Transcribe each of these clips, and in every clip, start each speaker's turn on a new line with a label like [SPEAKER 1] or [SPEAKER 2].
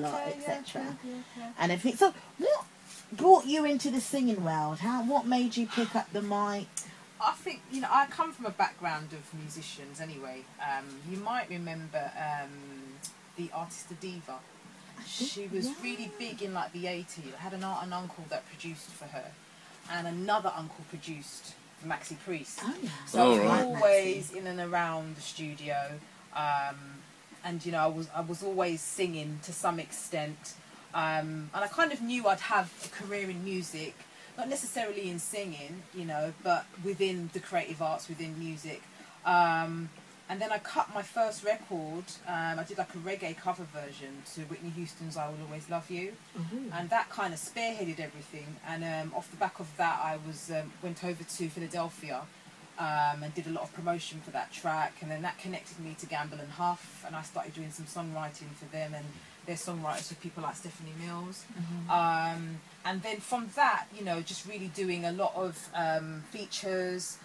[SPEAKER 1] lot, etc. And everything. So what brought you into the singing world? What made you pick up the mic?
[SPEAKER 2] I think, you know, I come from a background of musicians anyway. You might remember the artist The Diva. She was really big in like the 80s. I had an aunt and uncle that produced for her, and another uncle produced for Maxi Priest.
[SPEAKER 1] Oh, yeah.
[SPEAKER 2] So I was always in and around the studio, and you know, I was always singing to some extent, and I kind of knew I'd have a career in music, not necessarily in singing, you know, but within the creative arts, within music. And then I cut my first record. I did like a reggae cover version to Whitney Houston's "I Will Always Love You," and that kind of spearheaded everything. And off the back of that, I went over to Philadelphia and did a lot of promotion for that track. And then that connected me to Gamble and Huff, and I started doing some songwriting for them. And they're songwriters for people like Stephanie Mills. And then from that, you know, just really doing a lot of features.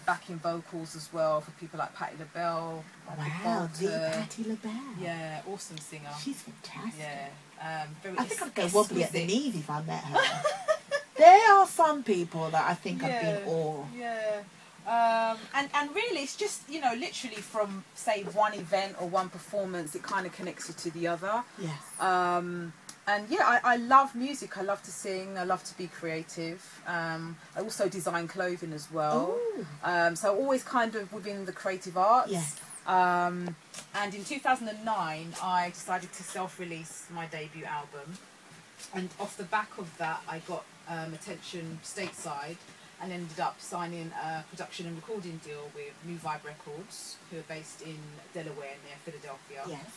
[SPEAKER 2] Backing vocals as well for people like Patti LaBelle.
[SPEAKER 1] Wow, the Patti LaBelle.
[SPEAKER 2] Yeah, awesome singer.
[SPEAKER 1] She's fantastic.
[SPEAKER 2] Yeah, very.
[SPEAKER 1] I think I'd go wobbly at the knees if I met her. There are some people that I think I'd be in awe.
[SPEAKER 2] Yeah. And really, it's just, you know, literally from say one event or one performance, it kind of connects you to the other.
[SPEAKER 1] Yes.
[SPEAKER 2] And yeah, I love music. I love to sing. I love to be creative. I also design clothing as well. So always kind of within the creative arts.
[SPEAKER 1] Yes.
[SPEAKER 2] And in 2009, I decided to self-release my debut album. And off the back of that, I got attention stateside and ended up signing a production and recording deal with New Vibe Records, who are based in Delaware near Philadelphia.
[SPEAKER 1] Yes.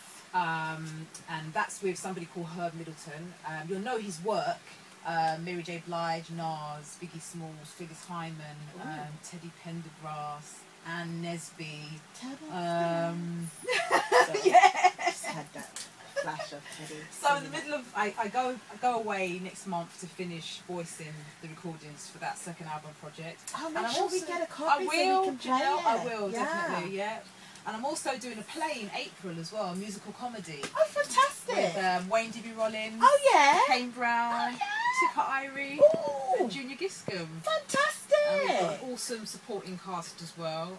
[SPEAKER 2] And that's with somebody called Herb Middleton. You'll know his work: Mary J. Blige, Nas, Biggie Smalls, Phyllis Hyman, Teddy Pendergrass, Ann Nesby.
[SPEAKER 1] Just had that flash of Teddy.
[SPEAKER 2] So in the middle of, I go away next month to finish voicing the recordings for that second album project.
[SPEAKER 1] Oh, make sure we get a copy
[SPEAKER 2] I will,
[SPEAKER 1] so we can play it.
[SPEAKER 2] I will, definitely, yeah. And I'm also doing a play in April as well, a musical comedy.
[SPEAKER 1] Oh, fantastic.
[SPEAKER 2] With Wayne D.B. Rollins, Kane Brown, Tipper Irie, and Junior Giscombe.
[SPEAKER 1] Fantastic.
[SPEAKER 2] And we've got an awesome supporting cast as well.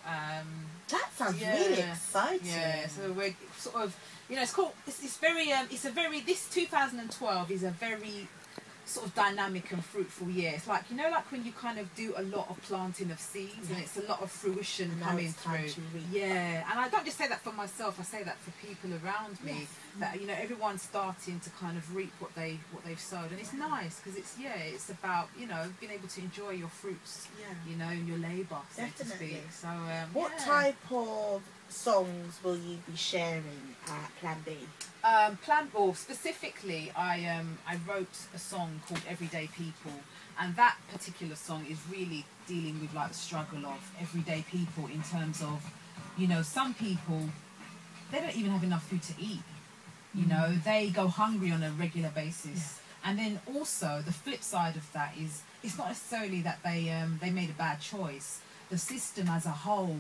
[SPEAKER 1] That sounds really exciting.
[SPEAKER 2] Yeah, so we're sort of, you know, it's called, this 2012 is a very sort of dynamic and fruitful year. It's like, you know, like when you kind of do a lot of planting of seeds, and it's a lot of fruition coming through. Yeah, and I don't just say that for myself, I say that for people around me, that, you know, everyone's starting to kind of reap what they've sowed, and it's nice because it's about, you know, being able to enjoy your fruits, you know, your labour, so to speak. So
[SPEAKER 1] what type of songs will you be sharing at Plan B? Specifically, I
[SPEAKER 2] wrote a song called Everyday People, and that particular song is really dealing with like the struggle of everyday people in terms of, you know, some people, they don't even have enough food to eat, you know, they go hungry on a regular basis. And then also the flip side of that is, it's not necessarily that they made a bad choice. The system as a whole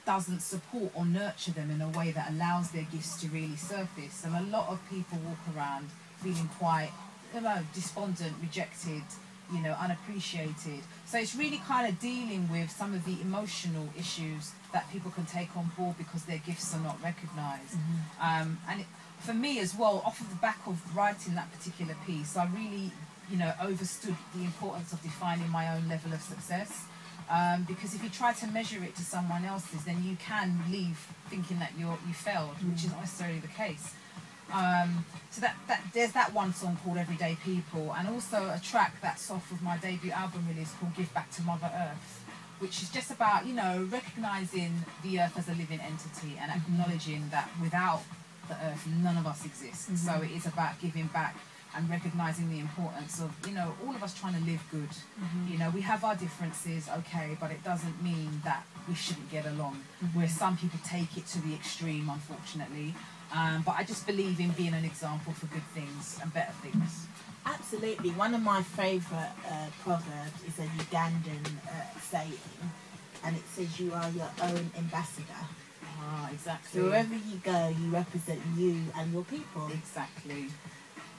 [SPEAKER 2] doesn't support or nurture them in a way that allows their gifts to really surface. And a lot of people walk around feeling quite, you know, despondent, rejected, you know, unappreciated. So it's really kind of dealing with some of the emotional issues that people can take on board because their gifts are not recognised. For me as well, off of the back of writing that particular piece, I really, you know, understood the importance of defining my own level of success. Because if you try to measure it to someone else's, then you can leave thinking that you failed, which is not necessarily the case. So that there's that one song called Everyday People, and also a track that's off of my debut album release called Give Back to Mother Earth, which is just about, you know, recognising the earth as a living entity and acknowledging that without the earth, none of us exist. So it is about giving back and recognising the importance of, you know, all of us trying to live good. You know, we have our differences, okay, but it doesn't mean that we shouldn't get along, where some people take it to the extreme, unfortunately. But I just believe in being an example for good things and better things.
[SPEAKER 1] Absolutely. One of my favourite proverbs is a Ugandan saying, and it says, you are your own ambassador.
[SPEAKER 2] Ah, exactly.
[SPEAKER 1] So wherever you go, you represent you and your people.
[SPEAKER 2] Exactly.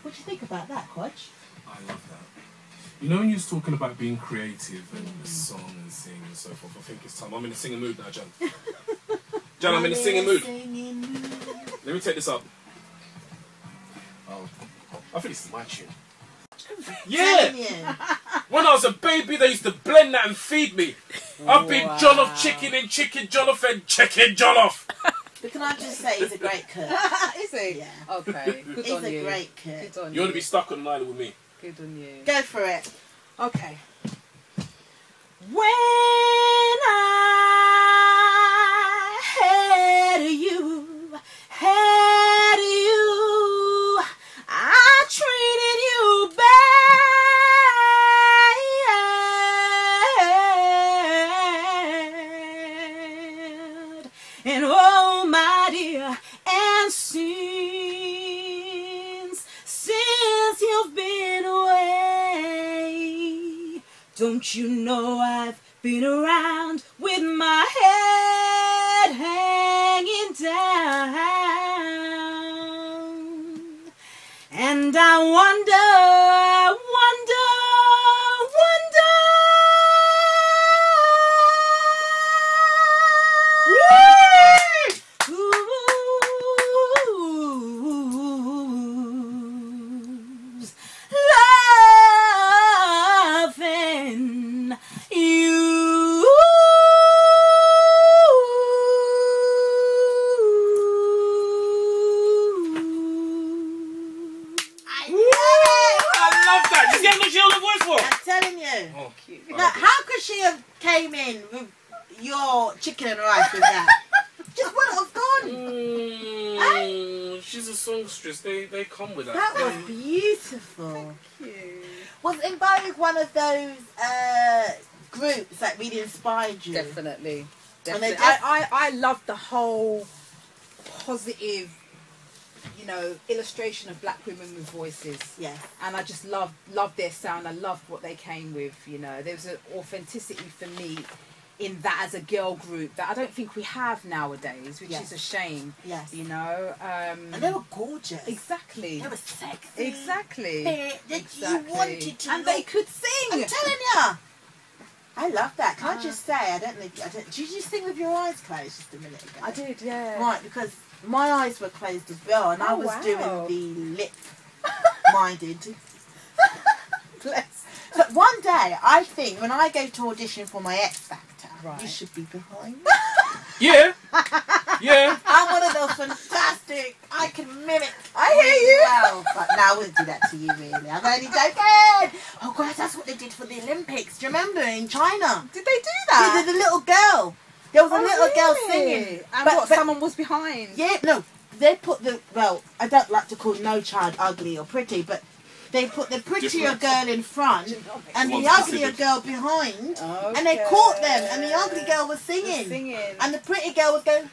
[SPEAKER 1] What do you think about that, Quadge?
[SPEAKER 3] I love that. You know when you was talking about being creative and the song and singing and so forth, I think it's time. I'm in a singing mood now, Jan. Jan, I'm in a singing mood. Let me take this up. Oh, I think this is my tune. Yeah! When I was a baby, they used to blend that and feed me. I've been jollof chicken and chicken jollof and chicken jollof.
[SPEAKER 1] But can I just say, he's a great cook.
[SPEAKER 2] Is he?
[SPEAKER 1] Yeah.
[SPEAKER 2] Okay. Good
[SPEAKER 1] He's
[SPEAKER 2] on you.
[SPEAKER 1] a great cook.
[SPEAKER 2] Good on
[SPEAKER 3] You want to be stuck on an island with me?
[SPEAKER 2] Good on you.
[SPEAKER 1] Go for it.
[SPEAKER 2] Okay. When I had you, I treated you bad. And oh my dear, and since you've been away, don't you know I've been around with my head hanging down, and I wonder, who's loving you.
[SPEAKER 3] I love that. You see how much you on the voice for?
[SPEAKER 1] I'm telling you.
[SPEAKER 3] Oh, cute.
[SPEAKER 1] Now, how could she have came in with your chicken and rice with that? Just wouldn't have gone.
[SPEAKER 3] She's a songstress. They come with that.
[SPEAKER 1] That was beautiful.
[SPEAKER 2] Thank you.
[SPEAKER 1] Was In Vogue one of those groups that really inspired you?
[SPEAKER 2] Definitely.
[SPEAKER 1] And they
[SPEAKER 2] I love the whole positive, you know, illustration of black women with voices.
[SPEAKER 1] Yes.
[SPEAKER 2] And I just love their sound. I loved what they came with, you know. There was an authenticity for me in that as a girl group that I don't think we have nowadays, which is a shame.
[SPEAKER 1] Yes.
[SPEAKER 2] You know.
[SPEAKER 1] And they were gorgeous.
[SPEAKER 2] Exactly.
[SPEAKER 1] They were sexy.
[SPEAKER 2] Exactly.
[SPEAKER 1] You wanted to
[SPEAKER 2] and
[SPEAKER 1] look.
[SPEAKER 2] they could sing.
[SPEAKER 1] I'm telling you. I love that. Can I just say, did you sing with your eyes closed just a minute ago?
[SPEAKER 2] I did, yeah.
[SPEAKER 1] Right, because my eyes were closed as well, and I was doing the lip minded.
[SPEAKER 2] Bless.
[SPEAKER 1] So one day, I think, when I go to audition for my X Factor, you should be behind me.
[SPEAKER 3] Yeah. Yeah.
[SPEAKER 1] I'm one of those fantastic, I can mimic.
[SPEAKER 2] I hear you.
[SPEAKER 1] Well, but no, I wouldn't do that to you, really. I'm only joking. Oh, God, that's what they did for the Olympics. Do you remember in China?
[SPEAKER 2] Did they do that?
[SPEAKER 1] Yeah, the little girl. There was a little girl singing.
[SPEAKER 2] And someone was behind?
[SPEAKER 1] Yeah, no. They put I don't like to call no child ugly or pretty, but they put the prettier girl in front and the uglier girl behind, and they caught them, and the ugly girl was singing, and the pretty girl was going,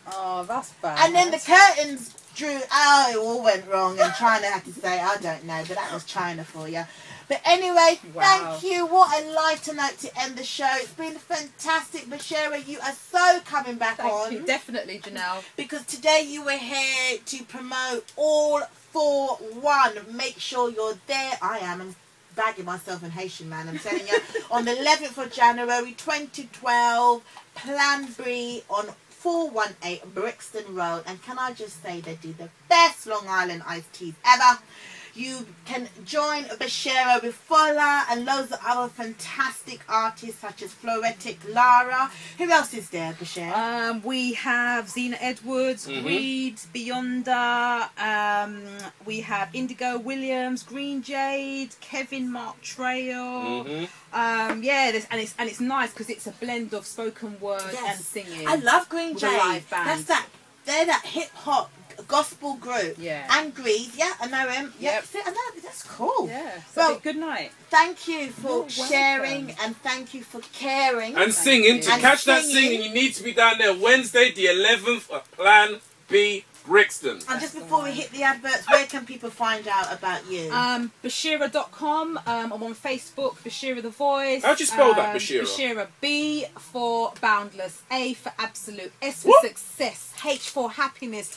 [SPEAKER 2] oh, that's bad.
[SPEAKER 1] and then the curtains drew, it all went wrong, and China had to say, I don't know, but that was China for you. But anyway, thank you. What a lighter note to end the show. It's been fantastic. Bashira, you are so coming back on.
[SPEAKER 2] Thank you. Definitely, Janelle.
[SPEAKER 1] Because today you were here to promote All for One. Make sure you're there. I am. I'm bagging myself in Haitian, man. I'm telling you. On the 11th of January 2012, Plan B on 418 Brixton Road. And can I just say they do the best Long Island iced teas ever. You can join Bashira with Fola and loads of other fantastic artists such as Floretic Lara. Who else is there, Bashira?
[SPEAKER 2] We have Zena Edwards, Reed, Beyonda. We have Indigo Williams, Green Jade, Kevin Mark Trail. Yeah, and it's nice because it's a blend of spoken word and singing.
[SPEAKER 1] I love Green Jade.
[SPEAKER 2] Live band.
[SPEAKER 1] They're that hip hop gospel group.
[SPEAKER 2] Yeah.
[SPEAKER 1] And Greed. Yeah, I know him.
[SPEAKER 2] Yep.
[SPEAKER 1] Yeah, I know. That's cool.
[SPEAKER 2] Yeah. So
[SPEAKER 1] well,
[SPEAKER 2] good night.
[SPEAKER 1] Thank you for sharing and thank you for caring.
[SPEAKER 3] And singing. To catch that singing, you need to be down there Wednesday the 11th at Plan B Brixton.
[SPEAKER 1] And just before we hit the adverts, where can people find out about you?
[SPEAKER 2] Bashira.com. I'm on Facebook, Bashira the Voice.
[SPEAKER 3] How'd you spell that, Bashira?
[SPEAKER 2] Bashira, B for boundless, A for absolute, S for success, H for happiness,